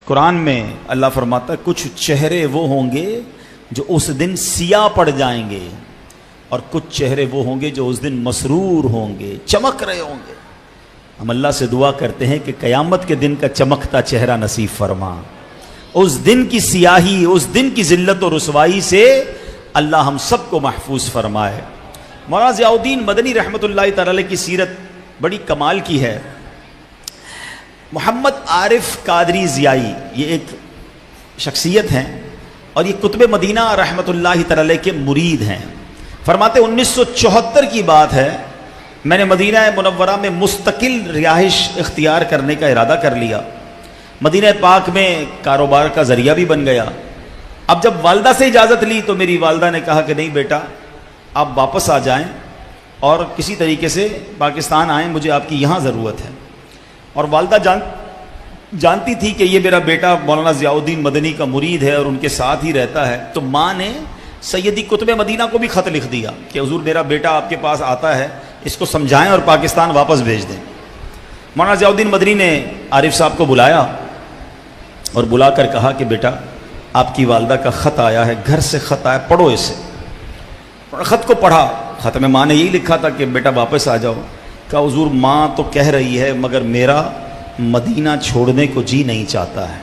قرآن میں اللہ فرماتا ہے کچھ چہرے وہ ہوں گے جو اس دن سیاہ پڑ جائیں گے اور کچھ چہرے وہ ہوں گے جو اس دن مسرور ہوں گے، چمک رہے ہوں گے۔ ہم اللہ سے دعا کرتے ہیں کہ قیامت کے دن کا چمکتا چہرہ نصیب فرما، اس دن کی سیاہی، اس دن کی ذلت و رسوائی سے اللہ ہم سب کو محفوظ فرمائے۔ مولانا ضیاء الدین مدنی رحمۃ اللہ تعالی علیہ کی سیرت بڑی کمال کی ہے۔ محمد عارف قادری ضیائی یہ ایک شخصیت ہیں اور یہ قطب مدینہ رحمۃ اللہ تعالی علیہ کے مرید ہیں۔ فرماتے 1974 کی بات ہے، میں نے مدینہ منورہ میں مستقل رہائش اختیار کرنے کا ارادہ کر لیا، مدینہ پاک میں کاروبار کا ذریعہ بھی بن گیا۔ اب جب والدہ سے اجازت لی تو میری والدہ نے کہا کہ نہیں بیٹا آپ واپس آ جائیں اور کسی طریقے سے پاکستان آئیں، مجھے آپ کی یہاں ضرورت ہے۔ اور والدہ جانتی تھی کہ یہ میرا بیٹا مولانا ضیاء الدین مدنی کا مرید ہے اور ان کے ساتھ ہی رہتا ہے، تو ماں نے سیدی قطب مدینہ کو بھی خط لکھ دیا کہ حضور میرا بیٹا آپ کے پاس آتا ہے، اس کو سمجھائیں اور پاکستان واپس بھیج دیں۔ مولانا ضیاء الدین مدنی نے عارف صاحب کو بلایا اور بلا کر کہا کہ بیٹا آپ کی والدہ کا خط آیا ہے، گھر سے خط آیا، پڑھو اسے۔ خط کو پڑھا، خط میں ماں نے یہی لکھا تھا کہ بیٹا واپس آ جاؤ۔ کہا حضور ماں تو کہہ رہی ہے مگر میرا مدینہ چھوڑنے کو جی نہیں چاہتا ہے،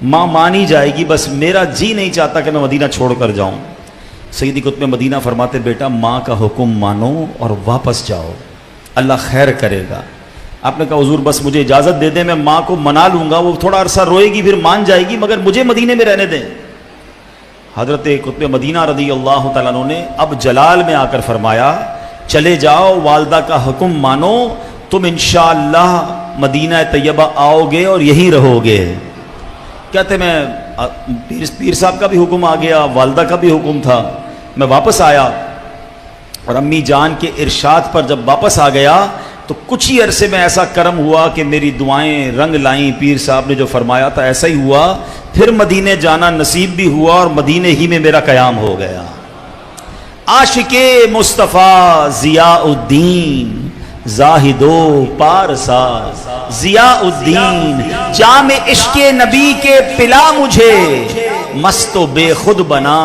ماں مانی جائے گی، بس میرا جی نہیں چاہتا کہ میں مدینہ چھوڑ کر جاؤں۔ سیدی قطب مدینہ فرماتے بیٹا ماں کا حکم مانو اور واپس جاؤ، اللہ خیر کرے گا۔ آپ نے کہا حضور بس مجھے اجازت دے دیں، میں ماں کو منا لوں گا، وہ تھوڑا عرصہ روئے گی پھر مان جائے گی، مگر مجھے مدینے میں رہنے دیں۔ حضرت قطب مدینہ رضی اللہ تعالیٰ عنہ نے اب جلال میں آ کر فرمایا چلے جاؤ، والدہ کا حکم مانو، تم انشاءاللہ مدینہ طیبہ آؤ گے اور یہیں رہو گے۔ کہتے میں پیر صاحب کا بھی حکم آ گیا، والدہ کا بھی حکم تھا، میں واپس آیا اور امی جان کے ارشاد پر جب واپس آ گیا تو کچھ ہی عرصے میں ایسا کرم ہوا کہ میری دعائیں رنگ لائیں، پیر صاحب نے جو فرمایا تھا ایسا ہی ہوا، پھر مدینے جانا نصیب بھی ہوا اور مدینے ہی میں میرا قیام ہو گیا۔ عاشق مصطفیٰ ضیاء الدین زاہد و پارسا، ضیاء الدین جام عشق نبی کے پلا مجھے، مست و بے خود بنا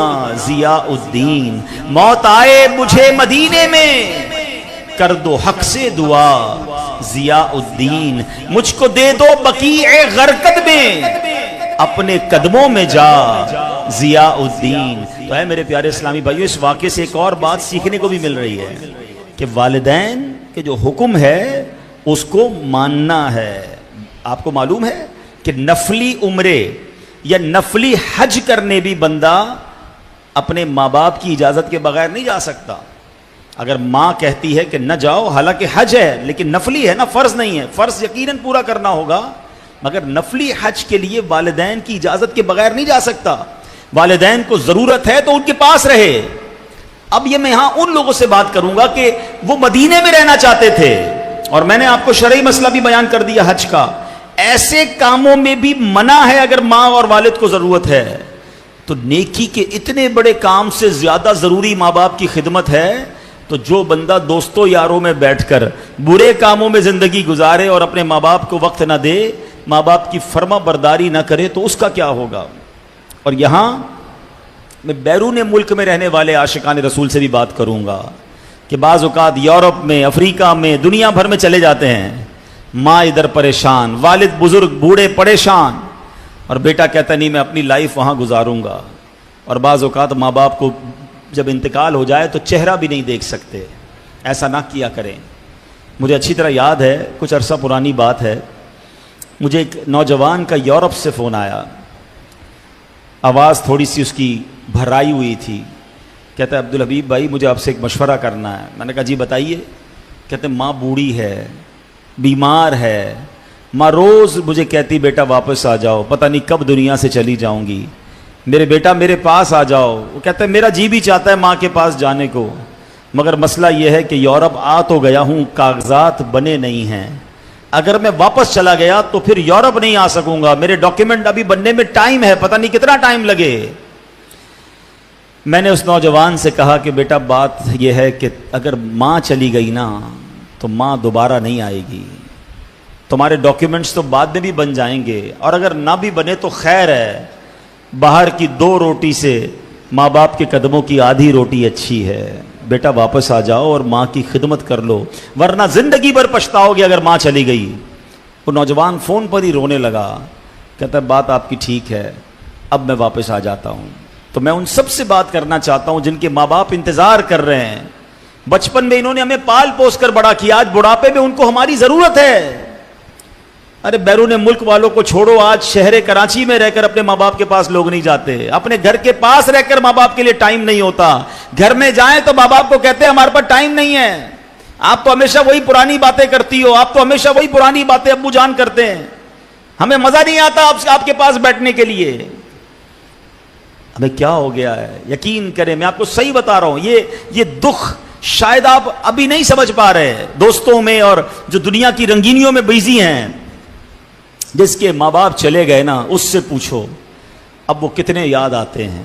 ضیاء الدین، موت آئے مجھے مدینے میں کر دو حق سے دعا ضیاء الدین، مجھ کو دے دو بقیع غرقد میں اپنے قدموں میں جا ضیاء الدین۔ تو ہے میرے پیارے اسلامی بھائیو، اس واقعے سے ایک اور بات سیکھنے کو بھی مل رہی ہے کہ والدین کے جو حکم ہے اس کو ماننا ہے۔ آپ کو معلوم ہے کہ نفلی عمرے یا نفلی حج کرنے بھی بندہ اپنے ماں باپ کی اجازت کے بغیر نہیں جا سکتا۔ اگر ماں کہتی ہے کہ نہ جاؤ، حالانکہ حج ہے لیکن نفلی ہے نا، فرض نہیں ہے، فرض یقیناً پورا کرنا ہوگا، مگر نفلی حج کے لیے والدین کی اجازت کے بغیر نہیں جا سکتا۔ والدین کو ضرورت ہے تو ان کے پاس رہے۔ اب یہ میں یہاں ان لوگوں سے بات کروں گا کہ وہ مدینے میں رہنا چاہتے تھے، اور میں نے آپ کو شرعی مسئلہ بھی بیان کر دیا حج کا، ایسے کاموں میں بھی منع ہے اگر ماں اور والد کو ضرورت ہے تو نیکی کے اتنے بڑے کام سے زیادہ ضروری ماں باپ کی خدمت ہے، تو جو بندہ دوستوں یاروں میں بیٹھ کر برے کاموں میں زندگی گزارے اور اپنے ماں باپ کو وقت نہ دے، ماں باپ کی فرما برداری نہ کرے تو اس کا کیا ہوگا۔ اور یہاں میں بیرون ملک میں رہنے والے عاشقان رسول سے بھی بات کروں گا کہ بعض اوقات یورپ میں، افریقہ میں، دنیا بھر میں چلے جاتے ہیں، ماں ادھر پریشان، والد بزرگ بوڑھے پریشان، اور بیٹا کہتا نہیں میں اپنی لائف وہاں گزاروں گا، اور بعض اوقات ماں باپ کو جب انتقال ہو جائے تو چہرہ بھی نہیں دیکھ سکتے۔ ایسا نہ کیا کریں۔ مجھے اچھی طرح یاد ہے، کچھ عرصہ پرانی بات ہے، مجھے ایک نوجوان کا یورپ سے فون آیا، آواز تھوڑی سی اس کی بھرائی ہوئی تھی، کہتا ہے عبدالحبیب بھائی مجھے آپ سے ایک مشورہ کرنا ہے۔ میں نے کہا جی بتائیے۔ کہتے ماں بوڑھی ہے، بیمار ہے، ماں روز مجھے کہتی بیٹا واپس آ جاؤ، پتہ نہیں کب دنیا سے چلی جاؤں گی، میرے بیٹا میرے پاس آ جاؤ۔ وہ کہتا ہے میرا جی بھی چاہتا ہے ماں کے پاس جانے کو، مگر مسئلہ یہ ہے کہ یورپ آ تو گیا ہوں، کاغذات بنے نہیں ہیں، اگر میں واپس چلا گیا تو پھر یورپ نہیں آ سکوں گا، میرے ڈاکیومنٹ ابھی بننے میں ٹائم ہے، پتہ نہیں کتنا ٹائم لگے۔ میں نے اس نوجوان سے کہا کہ بیٹا بات یہ ہے کہ اگر ماں چلی گئی نا تو ماں دوبارہ نہیں آئے گی، تمہارے ڈاکیومنٹس تو بعد میں بھی بن جائیں گے، اور اگر نہ بھی بنے تو خیر ہے، باہر کی 2 روٹی سے ماں باپ کے قدموں کی آدھی روٹی اچھی ہے۔ بیٹا واپس آ جاؤ اور ماں کی خدمت کر لو، ورنہ زندگی بھر پچھتاؤ گے اگر ماں چلی گئی۔ وہ نوجوان فون پر ہی رونے لگا، کہتا ہے بات آپ کی ٹھیک ہے، اب میں واپس آ جاتا ہوں۔ تو میں ان سب سے بات کرنا چاہتا ہوں جن کے ماں باپ انتظار کر رہے ہیں، بچپن میں انہوں نے ہمیں پال پوس کر بڑا کیا، آج بڑھاپے میں ان کو ہماری ضرورت ہے۔ ارے بیرون ملک والوں کو چھوڑو، آج شہر کراچی میں رہ کر اپنے ماں باپ کے پاس لوگ نہیں جاتے، اپنے گھر کے پاس رہ کر ماں باپ کے لیے ٹائم نہیں ہوتا، گھر میں جائیں تو ماں باپ کو کہتے ہیں ہمارے پاس ٹائم نہیں ہے، آپ تو ہمیشہ وہی پرانی باتیں کرتی ہو، آپ تو ہمیشہ وہی پرانی باتیں ابو جان کرتے ہیں، ہمیں مزہ نہیں آتا آپ کے پاس بیٹھنے کے لیے۔ ہمیں کیا ہو گیا ہے؟ یقین کریں میں آپ کو صحیح بتا رہا ہوں، یہ دکھ شاید آپ ابھی نہیں سمجھ پا رہے، دوستوں میں اور جو دنیا کی رنگینیوں میں بیزی ہیں، جس کے ماں باپ چلے گئے نا اس سے پوچھو اب وہ کتنے یاد آتے ہیں۔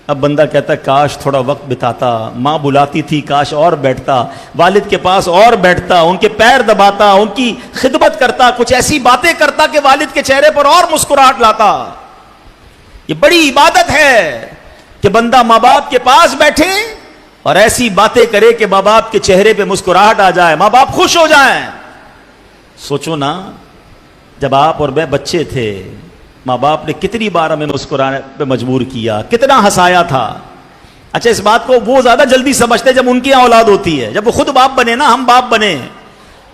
اب بندہ کہتا ہے کاش تھوڑا وقت بتاتا، ماں بلاتی تھی کاش اور بیٹھتا، والد کے پاس اور بیٹھتا، ان کے پیر دباتا، ان کی خدمت کرتا، کچھ ایسی باتیں کرتا کہ والد کے چہرے پر اور مسکراہٹ لاتا۔ یہ بڑی عبادت ہے کہ بندہ ماں باپ کے پاس بیٹھے اور ایسی باتیں کرے کہ ماں باپ کے چہرے پہ مسکراہٹ آ جائے، ماں باپ خوش ہو جائیں۔ سوچو نا، جب آپ اور میں بچے تھے ماں باپ نے کتنی بار ہمیں مسکرانے پہ مجبور کیا، کتنا ہنسایا تھا۔ اچھا اس بات کو وہ زیادہ جلدی سمجھتے جب ان کی اولاد ہوتی ہے، جب وہ خود باپ بنے نا، ہم باپ بنے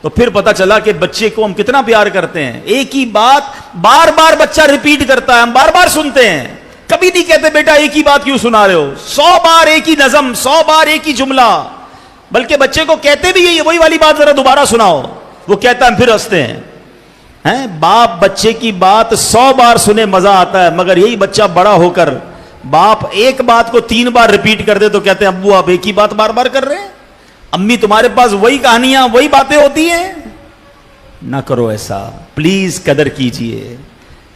تو پھر پتہ چلا کہ بچے کو ہم کتنا پیار کرتے ہیں۔ ایک ہی بات بار بار بچہ ریپیٹ کرتا ہے، ہم بار بار سنتے ہیں، کبھی نہیں کہتے بیٹا ایک ہی بات کیوں سنا رہے ہو، 100 بار ایک ہی نظم، 100 بار ایک ہی جملہ، بلکہ بچے کو کہتے بھی یہ وہی والی بات ذرا دوبارہ سناؤ، وہ کہتا ہے ہم پھر ہنستے ہیں۔ باپ بچے کی بات 100 بار سنے مزہ آتا ہے، مگر یہی بچہ بڑا ہو کر باپ ایک بات کو 3 بار ریپیٹ کر دے تو کہتے ہیں ابو آپ ایک ہی بات بار بار کر رہے ہیں، امی تمہارے پاس وہی کہانیاں وہی باتیں ہوتی ہیں۔ نہ کرو ایسا پلیز، قدر کیجئے۔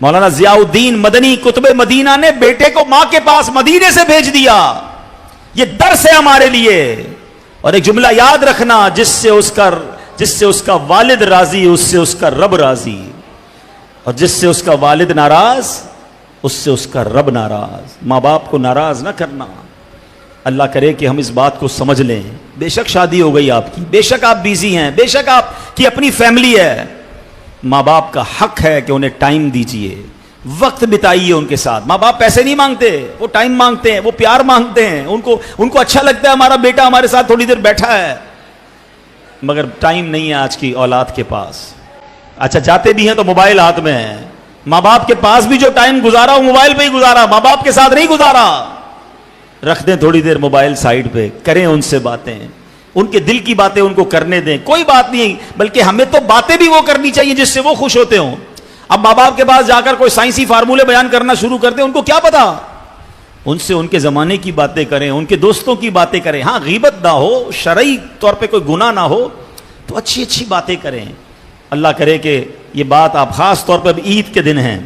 مولانا ضیاء الدین مدنی قطب مدینہ نے بیٹے کو ماں کے پاس مدینے سے بھیج دیا، یہ درس ہے ہمارے لیے۔ اور ایک جملہ یاد رکھنا، جس سے اس کا والد راضی اس سے اس کا رب راضی، اور جس سے اس کا والد ناراض اس سے اس کا رب ناراض۔ ماں باپ کو ناراض نہ کرنا۔ اللہ کرے کہ ہم اس بات کو سمجھ لیں۔ بے شک شادی ہو گئی آپ کی، بے شک آپ بیزی ہیں، بے شک آپ کی اپنی فیملی ہے، ماں باپ کا حق ہے کہ انہیں ٹائم دیجئے، وقت بتائیے ان کے ساتھ۔ ماں باپ پیسے نہیں مانگتے، وہ ٹائم مانگتے ہیں، وہ پیار مانگتے ہیں، ان کو اچھا لگتا ہے ہمارا بیٹا ہمارے ساتھ تھوڑی دیر بیٹھا ہے، مگر ٹائم نہیں ہے آج کی اولاد کے پاس۔ اچھا جاتے بھی ہیں تو موبائل ہاتھ میں ہے، ماں باپ کے پاس بھی جو ٹائم گزارا وہ موبائل پہ ہی گزارا، ماں باپ کے ساتھ نہیں گزارا۔ رکھ دیں تھوڑی دیر موبائل سائیڈ پہ، کریں ان سے باتیں، ان کے دل کی باتیں ان کو کرنے دیں، کوئی بات نہیں، بلکہ ہمیں تو باتیں بھی وہ کرنی چاہیے جس سے وہ خوش ہوتے ہوں۔ اب ماں باپ کے پاس جا کر کوئی سائنسی فارمولے بیان کرنا شروع کر دیں، ان کو کیا پتا، ان سے ان کے زمانے کی باتیں کریں، ان کے دوستوں کی باتیں کریں، ہاں غیبت نہ ہو، شرعی طور پہ کوئی گناہ نہ ہو تو اچھی اچھی باتیں کریں۔ اللہ کرے کہ یہ بات آپ خاص طور پر عید کے دن ہیں،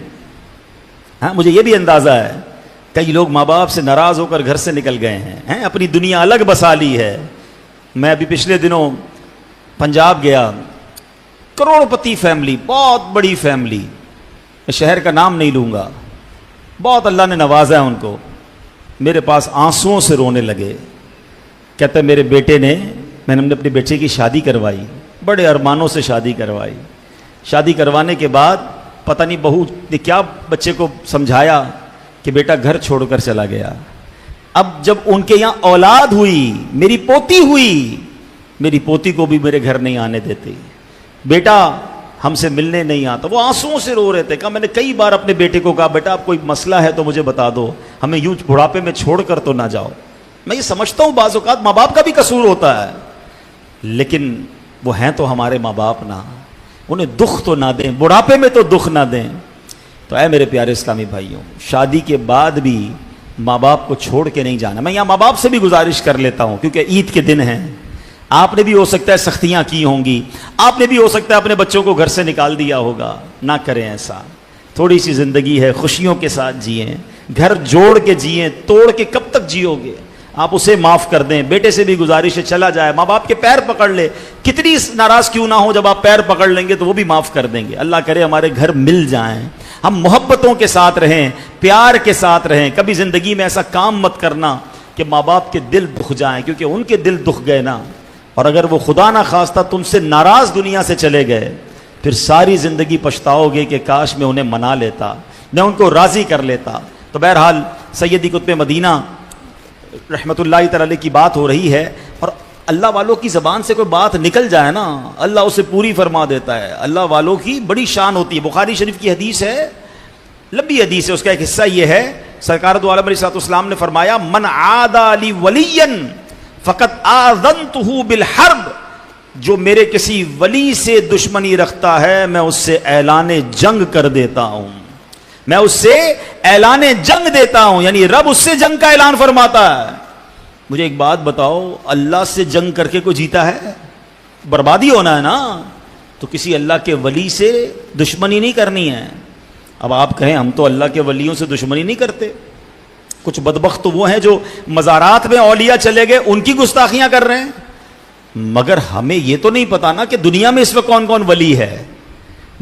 ہاں مجھے یہ بھی اندازہ ہے کئی لوگ ماں باپ سے ناراض ہو کر گھر سے نکل گئے ہیں، اپنی دنیا الگ بسا لی ہے۔ میں ابھی پچھلے دنوں پنجاب گیا، کروڑ پتی فیملی، بہت بڑی فیملی، میں شہر کا نام نہیں لوں گا، بہت اللہ نے نوازا ہے ان کو، میرے پاس آنسوؤں سے رونے لگے، کہتے میرے بیٹے نے، میں نے اپنے بیٹے کی شادی کروائی، بڑے ارمانوں سے شادی کروائی، شادی کروانے کے بعد پتہ نہیں بہو نے کیا بچے کو سمجھایا کہ بیٹا گھر چھوڑ کر چلا گیا۔ اب جب ان کے یہاں اولاد ہوئی، میری پوتی ہوئی، میری پوتی کو بھی میرے گھر نہیں آنے دیتے، بیٹا ہم سے ملنے نہیں آتا، وہ آنسوؤں سے رو رہے تھے۔ کہا میں نے کئی بار اپنے بیٹے کو کہا بیٹا اب کوئی مسئلہ ہے تو مجھے بتا دو، ہمیں یوں بڑھاپے میں چھوڑ کر تو نہ جاؤ۔ میں یہ سمجھتا ہوں بعض اوقات ماں باپ کا بھی قصور ہوتا ہے، لیکن وہ ہیں تو ہمارے ماں باپ نا، انہیں دکھ تو نہ دیں، بڑھاپے میں تو دکھ نہ دیں۔ تو اے میرے پیارے اسلامی بھائیوں، شادی کے بعد بھی ماں باپ کو چھوڑ کے نہیں جانا۔ میں یہاں ماں باپ سے بھی گزارش کر لیتا ہوں کیونکہ عید کے دن ہیں، آپ نے بھی ہو سکتا ہے سختیاں کی ہوں گی، آپ نے بھی ہو سکتا ہے اپنے بچوں کو گھر سے نکال دیا ہوگا، نہ کریں ایسا۔ تھوڑی سی زندگی ہے، خوشیوں کے ساتھ جئیں، گھر جوڑ کے جئیں، توڑ کے کب تک جیو گے؟ آپ اسے معاف کر دیں. بیٹے سے بھی گزارش ہے چلا جائے, ماں باپ کے پیر پکڑ لے, کتنی ناراض کیوں نہ ہو, جب آپ پیر پکڑ لیں گے تو وہ بھی معاف کر دیں گے. اللہ کرے ہمارے گھر مل جائیں, ہم محبتوں کے ساتھ رہیں, پیار کے ساتھ رہیں. کبھی زندگی میں ایسا کام مت کرنا کہ ماں باپ کے دل دکھ جائیں, کیونکہ ان کے دل دکھ گئے نا, اور اگر وہ خدا نہ خواستہ تم سے ناراض دنیا سے چلے گئے, پھر ساری زندگی پچھتاؤ گے کہ کاش میں انہیں منا لیتا, میں ان کو راضی کر لیتا. تو بہرحال سیدی قطب مدینہ رحمت اللہ تعالی کی بات ہو رہی ہے, اور اللہ والوں کی زبان سے کوئی بات نکل جائے نا, اللہ اسے پوری فرما دیتا ہے. اللہ والوں کی بڑی شان ہوتی ہے. بخاری شریف کی حدیث ہے, لمبی حدیث ہے, اس کا ایک حصہ یہ ہے, سرکار دو عالم علیہ السلام نے فرمایا من عادى لی ولیا فقد آذنتہ بالحرب, جو میرے کسی ولی سے دشمنی رکھتا ہے میں اس سے اعلان جنگ کر دیتا ہوں, میں اس سے اعلان جنگ دیتا ہوں. یعنی رب اس سے جنگ کا اعلان فرماتا ہے. مجھے ایک بات بتاؤ, اللہ سے جنگ کر کے کوئی جیتا ہے؟ بربادی ہونا ہے نا. تو کسی اللہ کے ولی سے دشمنی نہیں کرنی ہے. اب آپ کہیں ہم تو اللہ کے ولیوں سے دشمنی نہیں کرتے, کچھ بدبخت تو وہ ہیں جو مزارات میں اولیاء چلے گئے ان کی گستاخیاں کر رہے ہیں, مگر ہمیں یہ تو نہیں پتا نا کہ دنیا میں اس وقت کون کون ولی ہے.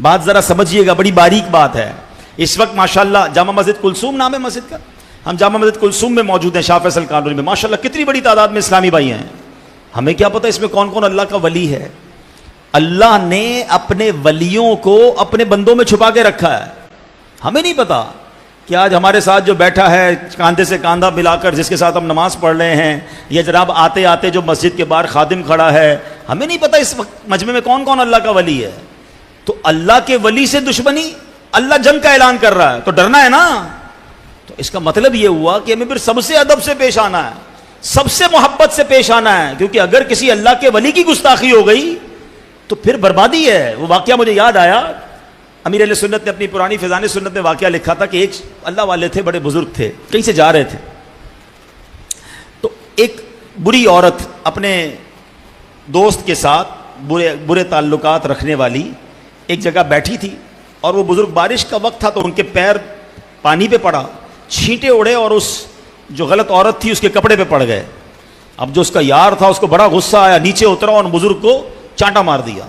بات ذرا سمجھیے گا, بڑی باریک بات ہے. اس وقت ماشاءاللہ جامع مسجد کلثوم نام ہے مسجد کا, ہم جامع مسجد کلثوم میں موجود ہیں, شاہ فیصل کالونی میں. ماشاءاللہ کتنی بڑی تعداد میں اسلامی بھائی ہیں. ہمیں کیا پتا اس میں کون کون اللہ کا ولی ہے. اللہ نے اپنے ولیوں کو اپنے بندوں میں چھپا کے رکھا ہے. ہمیں نہیں پتا کہ آج ہمارے ساتھ جو بیٹھا ہے کاندھے سے کاندھا ملا کر, جس کے ساتھ ہم نماز پڑھ رہے ہیں, یا جناب آتے آتے جو مسجد کے باہر خادم کھڑا ہے, ہمیں نہیں پتا اس وقت مجمع میں کون کون اللہ کا ولی ہے. تو اللہ کے ولی سے دشمنی, اللہ جنگ کا اعلان کر رہا ہے تو ڈرنا ہے نا. تو اس کا مطلب یہ ہوا کہ ہمیں پھر سب سے ادب سے پیش آنا ہے, سب سے محبت سے پیش آنا ہے, کیونکہ اگر کسی اللہ کے ولی کی گستاخی ہو گئی تو پھر بربادی ہے. وہ واقعہ مجھے یاد آیا, امیر اہل سنت نے اپنی پرانی فیضان سنت میں واقعہ لکھا تھا کہ ایک اللہ والے تھے, بڑے بزرگ تھے, کہیں سے جا رہے تھے, تو ایک بری عورت اپنے دوست کے ساتھ برے تعلقات رکھنے والی ایک جگہ بیٹھی تھی, اور وہ بزرگ, بارش کا وقت تھا تو ان کے پیر پانی پہ پڑا, چھینٹے اڑے اور اس جو غلط عورت تھی اس کے کپڑے پہ پڑ گئے. اب جو اس کا یار تھا اس کو بڑا غصہ آیا, نیچے اترا اور بزرگ کو چانٹا مار دیا.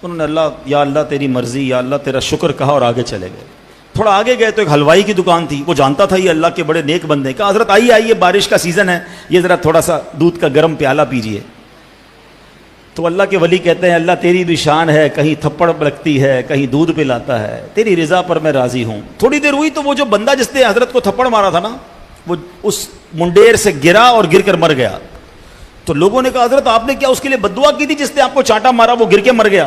انہوں نے اللہ, یا اللہ تیری مرضی, یا اللہ تیرا شکر کہا اور آگے چلے گئے. تھوڑا آگے گئے تو ایک حلوائی کی دکان تھی, وہ جانتا تھا یہ اللہ کے بڑے نیک بندے. کہا حضرت آئیے آئیے, بارش کا سیزن ہے, یہ ذرا تھوڑا سا دودھ کا گرم پیالہ پیجیے. تو اللہ کے ولی کہتے ہیں اللہ تیری بھی شان ہے, کہیں تھپڑ لگتی ہے, کہیں دودھ پلاتا ہے, تیری رضا پر میں راضی ہوں. تھوڑی دیر ہوئی تو وہ جو بندہ جس نے حضرت کو تھپڑ مارا تھا نا, وہ اس منڈیر سے گرا اور گر کر مر گیا. تو لوگوں نے کہا حضرت آپ نے کیا اس کے لیے بد دعا کی تھی جس نے آپ کو چانٹا مارا, وہ گر کے مر گیا؟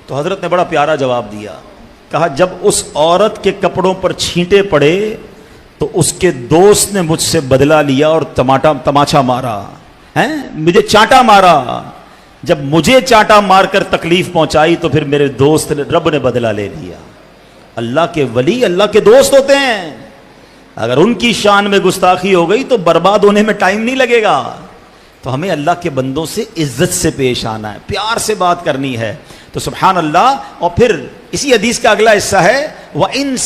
تو حضرت نے بڑا پیارا جواب دیا, کہا جب اس عورت کے کپڑوں پر چھینٹے پڑے تو اس کے دوست نے مجھ سے بدلہ لیا اور تماچا مارا, مجھے چانٹا مارا. جب مجھے چانٹا مار کر تکلیف پہنچائی تو پھر میرے دوست نے, رب نے بدلہ لے لیا. اللہ کے ولی اللہ کے دوست ہوتے ہیں. اگر ان کی شان میں گستاخی ہو گئی تو برباد ہونے میں ٹائم نہیں لگے گا. تو ہمیں اللہ کے بندوں سے عزت سے پیش آنا ہے, پیار سے بات کرنی ہے. تو سبحان اللہ. اور پھر اسی حدیث کا اگلا حصہ ہے وَإِن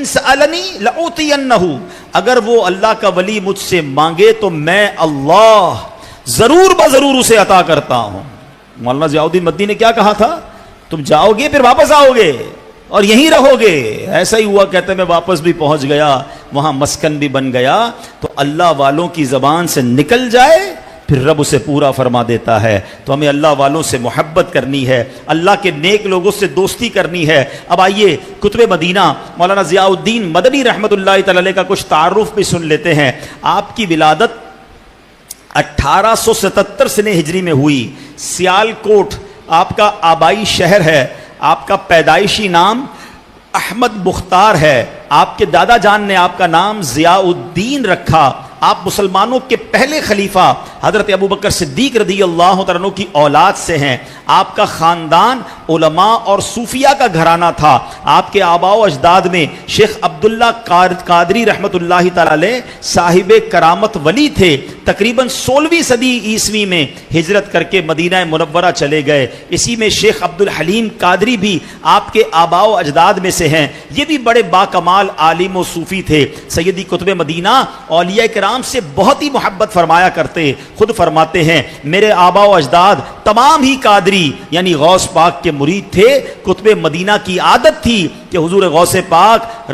سَأَلَنِي لَأُعْطِيَنَّهُ, اگر وہ اللہ کا ولی مجھ سے مانگے تو میں اللہ ضرور بضرور اسے عطا کرتا ہوں. مولانا ضیاء الدین مدنی نے کیا کہا تھا, تم جاؤ گے پھر واپس آؤ گے اور یہیں رہو گے. ایسا ہی ہوا, کہتے میں واپس بھی پہنچ گیا, وہاں مسکن بھی بن گیا. تو اللہ والوں کی زبان سے نکل جائے پھر رب اسے پورا فرما دیتا ہے. تو ہمیں اللہ والوں سے محبت کرنی ہے, اللہ کے نیک لوگوں سے دوستی کرنی ہے. اب آئیے کتب مدینہ مولانا ضیاء الدین مدنی رحمت اللہ تعالی کا کچھ تعارف بھی سن لیتے ہیں. آپ کی ولادت 1877 سنہ ہجری میں ہوئی. سیال کوٹ آپ کا آبائی شہر ہے. آپ کا پیدائشی نام احمد مختار ہے. آپ کے دادا جان نے آپ کا نام ضیاء الدین رکھا. آپ مسلمانوں کے پہلے خلیفہ حضرت ابوبکر صدیق رضی اللہ تعالیٰ عنہ کی اولاد سے ہیں. آپ کا خاندان علماء اور صوفیہ کا گھرانہ تھا. آپ کے آباء و اجداد میں شیخ عبداللہ قادری رحمۃ اللہ تعالی علیہ صاحب کرامت ولی تھے. تقریباً 16ویں صدی عیسوی میں ہجرت کر کے مدینہ منورہ چلے گئے. اسی میں شیخ عبد الحلیم قادری بھی آپ کے آباء و اجداد میں سے ہیں. یہ بھی بڑے باکمال عالم و صوفی تھے. سیدی قطب مدینہ اولیاء کرام سے بہت ہی محبت فرمایا کرتے. خود فرماتے ہیں میرے آباء و اجداد تمام ہی قادری یعنی غوث پاک کے مرید تھے. قطب مدینہ کی عادت تھی کہ حضور غوث پاک